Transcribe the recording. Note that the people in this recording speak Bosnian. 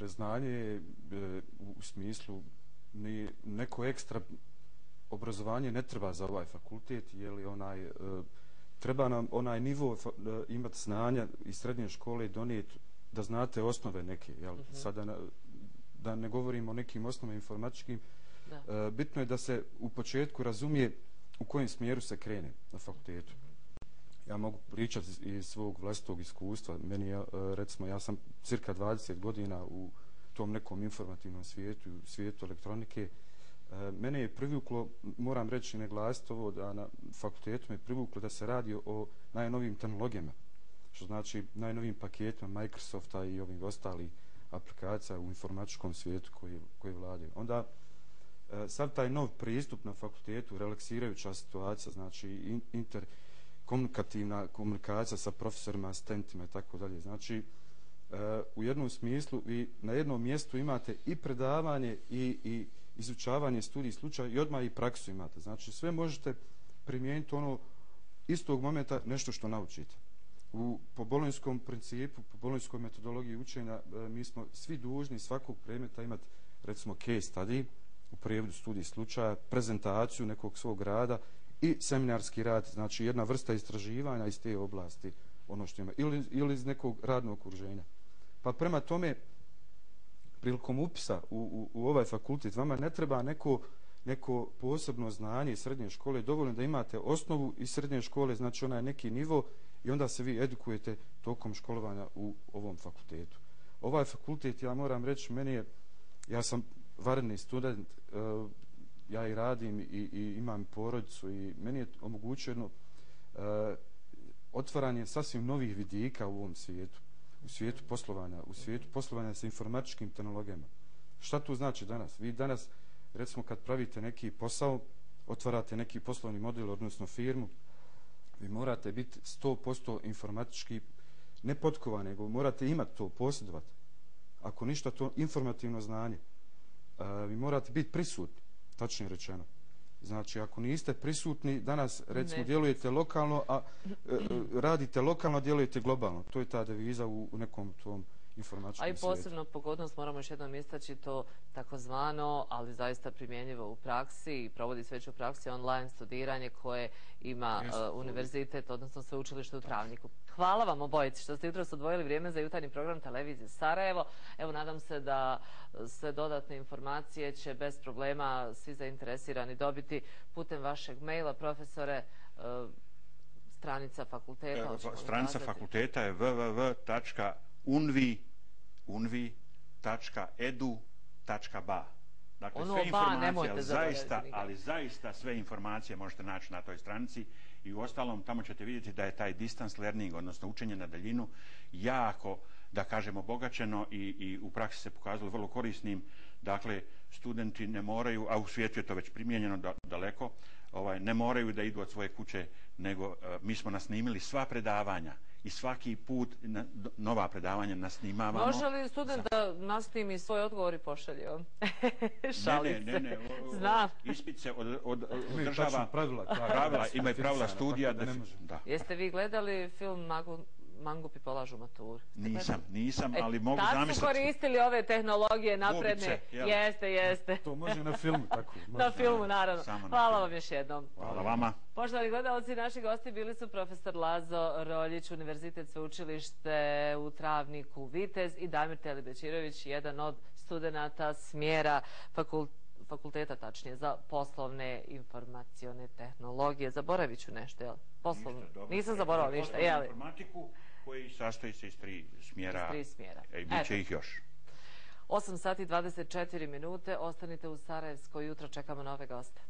znanje je u smislu neko ekstra obrazovanje ne treba za ovaj fakultet, treba nam onaj nivo imati znanja iz srednje škole donijeti da znate osnove neke, sada da ne govorimo o nekim osnovama informatičkim. Bitno je da se u početku razumije u kojem smjeru se krene na fakultetu. Ja mogu pričati iz svog vlastitog iskustva. Recimo, ja sam cirka 20 godina u tom nekom informativnom svijetu, svijetu elektronike. Mene je privuklo, moram reći i naglasiti ovo, da na fakultetu me privuklo da se radi o najnovijim tehnologijama, što znači najnovijim paketima Microsofta i ovih ostalih aplikacija u informatičkom svijetu koji vladaju. Onda sav taj nov pristup na fakultetu, relaksirajuća situacija, znači interkomunikativna komunikacija sa profesorima, asistentima i tako dalje. Znači, u jednom smislu vi na jednom mjestu imate i predavanje i izučavanje studij slučaja i odmah i praksu imate. Znači, sve možete primijeniti istog momenta nešto što naučite. Po bolonjskom principu, po bolonjskoj metodologiji učenja, mi smo svi dužni svakog predmeta imati, recimo, case study, u prijevodu studij slučaja, prezentaciju nekog svog rada i seminarski rad, znači jedna vrsta istraživanja iz te oblasti, ono što ima, ili iz nekog radnog okruženja. Pa prema tome, prilikom upisa u ovaj fakultet, vama ne treba neko posebno znanje iz srednje škole, dovoljno da imate osnovu iz srednje škole, znači onaj neki nivo, i onda se vi edukujete tokom školovanja u ovom fakultetu. Ovaj fakultet, ja moram reći, ja sam vanredni student, ja i radim i imam porodicu i meni je omogućeno otvaranje sasvim novih vidika u ovom svijetu, u svijetu poslovanja sa informatičkim tehnologijama. Šta to znači danas? Vi danas, recimo, kad pravite neki posao, otvarate neki poslovni model, odnosno firmu, vi morate biti 100% informatički ne potkovani, nego morate imati to, posjedovati. Ako ništa, to informativno znanje. Vi morate biti prisutni, tačnije rečeno. Znači, ako niste prisutni, danas, recimo, djelujete lokalno, a radite lokalno, djelujete globalno. To je ta deviza u nekom tom informatičkom svijetu. A i posebno pogodnost, moramo još jednom istaći, to takozvano, ali zaista primjenjivo u praksi i provodi se već u praksi, online studiranje koje ima univerzitet, odnosno sveučilište u Travniku. Hvala vam obojici što ste jutros odvojili vrijeme za jutarnji program televizije Sarajevo. Evo, nadam se da sve dodatne informacije će bez problema svi zainteresirani dobiti putem vašeg maila, profesore. Stranica fakulteta. Stranica fakulteta je www.unvi.edu.ba. Dakle, sve informacije, ali zaista sve informacije možete naći na toj stranici i u ostalom tamo ćete vidjeti da je taj distance learning, odnosno učenje na daljinu, jako, da kažemo, obogaćeno i u praksi se pokazalo vrlo korisnim. Dakle, studenti ne moraju, a u svijetu je to već primijenjeno daleko, ne moraju da idu od svoje kuće, nego mi smo nasnimili sva predavanja i svaki put nova predavanja nasnimavamo. Može li student da nasnimi svoj odgovor i pošalje vam? Šalim se. Ne. Ispit se održava pravila, imaju pravila studija. Jeste vi gledali film Mangupi polažu maturu? Nisam, ali mogu zamisliti. Tad su koristili ove tehnologije napredne. Jeste. To može na filmu, tako. Na filmu, naravno. Hvala vam još jednom. Hvala vama. Poštovani gledalci, naši gosti bili su profesor Lazo Roljić, Univerzitet sveučilište u Travniku Vitez, i Damir Telibećirović, jedan od studenata smjera fakulteta, tačnije, za poslovne informacione tehnologije. Zaboravit ću nešto, jel? Nisam zaboravila ništa, jel? Informatiku koji sastoji se iz 3 smjera. I bit će ih još. 8 sati 24 minute, ostanite u Sarajevsko jutro, čekamo nove goste.